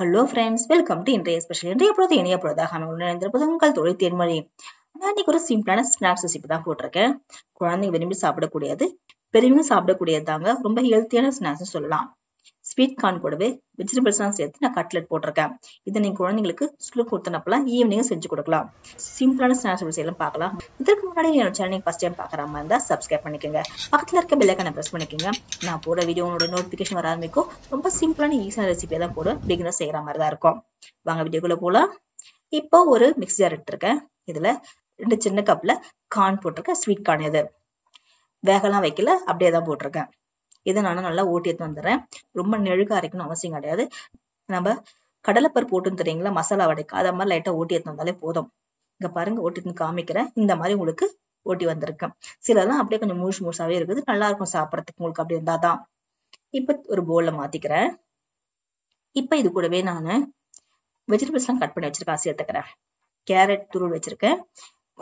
Hello friends, welcome to இன்றைய special. இன்றைய பொழுது இணைய பொழுதாக அமைந்திருப்பது உங்கள் தொழில் தேன்மொழி. நான் இன்னைக்கு ஒரு சிம்பிளான ஸ்நாக்ஸ் ரெசிபி தான் போட்டிருக்கேன். குழந்தைங்க விரும்பி சாப்பிடக்கூடியது, பெரியவங்க சாப்பிடக்கூடியது தாங்க. ரொம்ப ஹெல்த்தியான ஸ்நாக்ஸ் சொல்லலாம். ஸ்வீட் கார்ன் கூடவே வெஜிடபிள்ஸ் எல்லாம் சேர்த்து நான் கட்லெட் போட்டிருக்கேன். இதை நீங்க குழந்தைங்களுக்கு ஸ்கூல் கொடுத்தனப்பெல்லாம் ஈவினிங் செஞ்சு கொடுக்கலாம். சிம்பிளான ஸ்நாக்ஸ் எல்லாம் பார்க்கலாம். இதற்கு முன்னாடி என்னோட சேனல் ஃபர்ஸ்ட் டைம் பார்க்குற மாதிரி இருந்தா சப்ஸ்கிரைப் பண்ணிக்கோங்க. பக்கத்துல இருக்க பெல் ஐகானை பிரஸ் பண்ணிக்கோங்க. நான் போட வீடியோனோட நோட்டிபிகேஷன் வர ஆரம்பிக்கும். ரொம்ப சிம்பிளான ஈஸியான ரெசிபி தான் போட பிகினர் செய்யற மாதிரி தான் இருக்கும். வாங்க வீடியோக்குள்ள போலாம். இப்போ ஒரு மிக்ஸி ஜார் எடுத்திருக்கேன். இதுல 2 சின்ன கப்ல கார்ன் போட்டிருக்கேன். ஸ்வீட் கார்ன் இது வேகலாம் வைக்கல, அப்படியே தான் போட்டிருக்கேன். இதை நான் நல்லா ஓட்டி எடுத்து வந்துடுறேன். ரொம்ப நெழுக அரைக்கணும் அவசியம் கிடையாது. நம்ம கடலைப்பருப்பு போட்டுன்னு தெரியுங்களா, மசாலா வடைக்கு அதை மாதிரி லைட்டா ஓட்டி எடுத்து வந்தாலே போதும். இங்க பாருங்க, ஓட்டிட்டு காமிக்கிறேன். இந்த மாதிரி உங்களுக்கு ஓட்டி வந்திருக்கேன். சிலதான் அப்படியே கொஞ்சம் முழுசாவே இருக்குது, நல்லா இருக்கும் சாப்பிடறதுக்கு. உங்களுக்கு அப்படி இருந்தாதான். இப்ப ஒரு பவுல்ல மாத்திக்கிறேன். இப்ப இது கூடவே நான் வெஜிடபிள்ஸ் எல்லாம் கட் பண்ணி வச்சிருக்கேன், சேர்த்துக்கிறேன். கேரட் துருள் வச்சிருக்கேன்,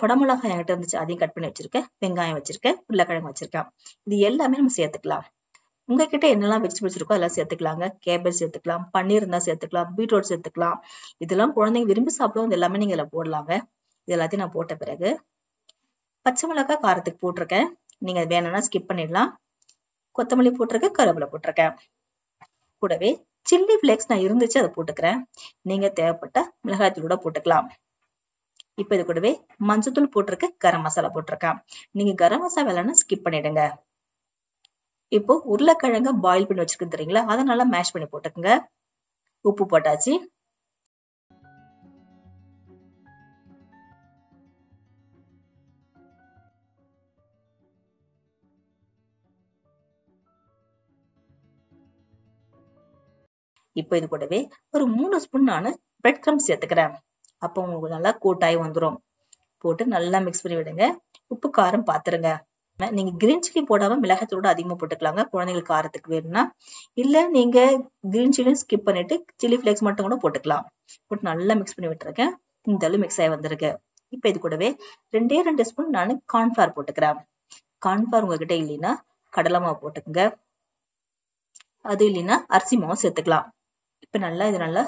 குடமிளகாய் என்கிட்ட இருந்துச்சு, அதையும் கட் பண்ணி வச்சிருக்கேன். வெங்காயம் வச்சிருக்கேன், உருளைக்கிழங்கு வச்சிருக்கேன். இது எல்லாமே நம்ம சேர்த்துக்கலாம். உங்ககிட்ட என்னெல்லாம் வெஜிடபிள்ஸ் இருக்கோ அதெல்லாம் சேர்த்துக்கலாங்க. கேபேஜ் சேர்த்துக்கலாம், பன்னீர் இருந்தா சேர்த்துக்கலாம், பீட்ரூட் சேர்த்துக்கலாம். இதெல்லாம் குழந்தைங்க விரும்பி சாப்பிடுவோம். இது எல்லாமே நீங்க இதுல போடலாங்க. இது எல்லாத்தையும் நான் போட்ட பிறகு பச்சை மிளகாய் காரத்துக்கு போட்டிருக்கேன். நீங்க வேணும்னா ஸ்கிப் பண்ணிடலாம். கொத்தமல்லி போட்டிருக்கேன், கருவேப்பிலை போட்டிருக்கேன். கூடவே சில்லி பிளேக்ஸ் நான் இருந்துச்சு, அதை போட்டுக்கிறேன். நீங்க தேவைப்பட்ட மிளகாய் தூள் கூட போட்டுக்கலாம். இப்ப இது கூடவே மஞ்சத்தூள் போட்டிருக்கேன், கரம் மசாலா போட்டிருக்கேன். நீங்க கரம் மசாலா வேலைன்னா ஸ்கிப் பண்ணிடுங்க. இப்போ உருளைக்கிழங்க பாயில் பண்ணி வச்சிருக்கு தெரியுங்களா, அதை நல்லா மேஷ் பண்ணி போட்டுக்குங்க. உப்பு போட்டாச்சு. இப்போ இது கூடவே ஒரு 3 ஸ்பூன் நான் பிரெட் கிரம்ஸ் சேர்த்துக்கிறேன். அப்போ உங்களுக்கு நல்லா கோட்டாய் வந்துடும். போட்டு நல்லா மிக்ஸ் பண்ணி விடுங்க. உப்பு காரம் பாத்துருங்க. நீங்க கிரீன் சில்லி போடாம மிளகாத்தூளோட அதிகமா போட்டுக்கலாங்க, குழந்தைங்களுக்கு காரத்துக்கு வேணும்னா. இல்ல நீங்க கிரீன் சில்லியும் ஸ்கிப் பண்ணிட்டு சில்லி பிளேக்ஸ் மட்டும் கூட போட்டுக்கலாம். போட்டு நல்லா மிக்ஸ் பண்ணி விட்டுருக்கேன். இந்த அளவு மிக்ஸ் ஆகி வந்திருக்கு. இப்ப இது கூடவே 2 ஸ்பூன் நான் கார்ன்ஃபிளவர் போட்டுக்கிறேன். கார்ன்ஃபிளவர் உங்ககிட்ட இல்லைன்னா கடலை மாவு போட்டுக்கோங்க. அது இல்லைன்னா அரிசி மாவு சேர்த்துக்கலாம். இப்ப நல்லா இது நல்லா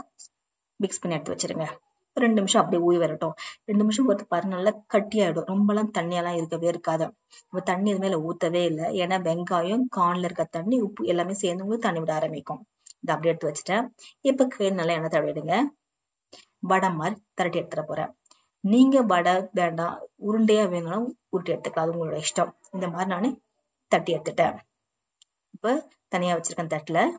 மிக்ஸ் பண்ணி எடுத்து வச்சிருங்க. 2 நிமிஷம் அப்படியே ஊறி வரட்டும். 2 நிமிஷம் பொறுத்து பாருங்க, நல்லா கட்டியாயிடும். ரொம்பலாம் தண்ணியெல்லாம் இருக்கவே இருக்காது. நம்ம தண்ணி இது மேல ஊத்தவே இல்லை. ஏன்னா வெங்காயம், கார்ன்ல இருக்க தண்ணி, உப்பு எல்லாமே சேர்ந்து உங்களுக்கு தண்ணி விட ஆரம்பிக்கும். இதை அப்படியே எடுத்து வச்சுட்டேன். இப்ப நல்லா எண்ணெய் தடவிடுங்க. வடை மாதிரி திரட்டி எடுத்துட போறேன். நீங்க வடை வேண்டாம், உருண்டையா வேணும்னா உருட்டி எடுத்துக்கலாம், அது உங்களோட இஷ்டம். இந்த மாதிரி நானு தட்டி எடுத்துட்டேன். இப்ப தனியா வச்சிருக்கேன் தட்டுல.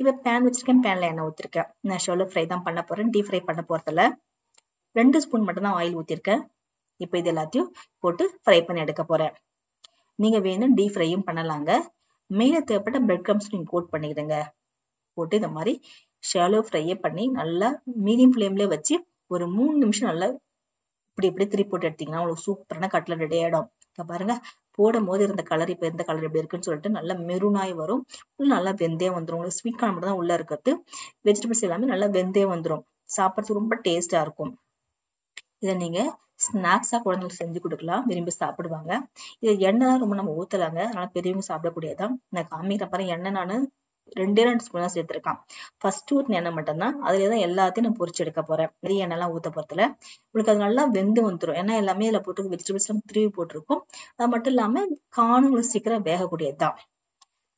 இப்ப பேன் வச்சிருக்கேன், பேன்ல எண்ணெய் ஊத்திருக்கேன். நான் ஷோலோ ஃப்ரை தான் பண்ண போறேன், டீப் ஃப்ரை பண்ண போறதில்ல. 2 ஸ்பூன் மட்டும் தான் ஆயில் ஊத்திருக்கேன். இப்ப இது எல்லாத்தையும் போட்டு ஃப்ரை பண்ணி எடுக்க போறேன். நீங்க வேணும் டீப் ஃப்ரையும் பண்ணலாங்க. மேல தேவைப்பட்ட பிரெட் கிரம்ஸ் நீங்க கோட் பண்ணிக்கிடுங்க. போட்டு இந்த மாதிரி ஷாலோ ஃப்ரையே பண்ணி நல்லா மீடியம் ஃப்ளேம்ல வச்சு ஒரு 3 நிமிஷம் நல்லா இப்படி திருப்பி போட்டு எடுத்தீங்கன்னா உங்களுக்கு சூப்பரான கட்லெட் ரெடி ஆயிடும். பாருங்க, போடும் போது இருந்த கலர் இப்ப எந்த கலர் எப்படி இருக்குன்னு சொல்லிட்டு நல்லா மெரூனாய் வரும். நல்லா வெந்தே வந்துடும். உங்களுக்கு ஸ்வீட் கார்ன் மட்டும் தான் உள்ள இருக்கிறது. வெஜிடபிள்ஸ் எல்லாமே நல்லா வெந்தே வந்துடும். சாப்பிட்றதுக்கு ரொம்ப டேஸ்டா இருக்கும். இதை நீங்க ஸ்நாக்ஸா குழந்தைங்களுக்கு செஞ்சு கொடுக்கலாம், விரும்பி சாப்பிடுவாங்க. இது எண்ணெய் ரொம்ப நம்ம ஊத்தலாங்க, அதனால பெரியவங்க சாப்பிடக்கூடியதான். நான் காமிக்கிற பாருங்க, எண்ணெய் நானு 2 ஸ்பூன் தான் சேர்த்திருக்கான். ஃபர்ஸ்ட் ஊத்தின எண்ணெய் மட்டும் தான். அதுலதான் எல்லாத்தையும் நான் பொரிச்சு எடுக்க போறேன். நிறைய எண்ணெய் எல்லாம் ஊத்த போறதுல உங்களுக்கு அது நல்லா வெந்து வந்துடும். ஏன்னா எல்லாமே இதுல போட்டு வெஜிடபிள்ஸ் எல்லாம் திருவி போட்டிருக்கும். அது மட்டும் இல்லாம காணும் சீக்கிரம் வேகக்கூடியதுதான்.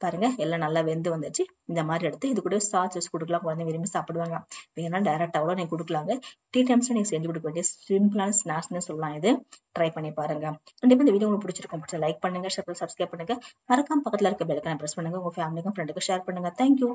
பாருங்க, எல்லாம் நல்லா வெந்து வந்துச்சு. இந்த மாதிரி எடுத்து இது கூட சாஸ் வச்சு கொடுக்கலாம், குழந்தைங்க விரும்பி சாப்பிடுவாங்க. வேணா டைரக்டாவோட நீங்க கொடுக்கலாங்க. டீ டைம்ஸ்ல நீங்க செஞ்சு கொடுக்க வேண்டிய சிம்பிளான ஸ்நாக்ஸ்னு சொல்லலாம். இது ட்ரை பண்ணி பாருங்க. கண்டிப்பா இந்த வீடியோ உங்களுக்கு பிடிச்சிருக்கும். பிடிச்ச லைக் பண்ணுங்க, சப்ஸ்கிரைப் பண்ணுங்க. மறக்காம பக்கத்துல இருக்க பெல் ஐகானை பிரஸ் பண்ணுங்க. உங்க ஃபேமிலிக்கும் ஃப்ரெண்டுக்கும் ஷேர் பண்ணுங்க. தேங்க்யூ.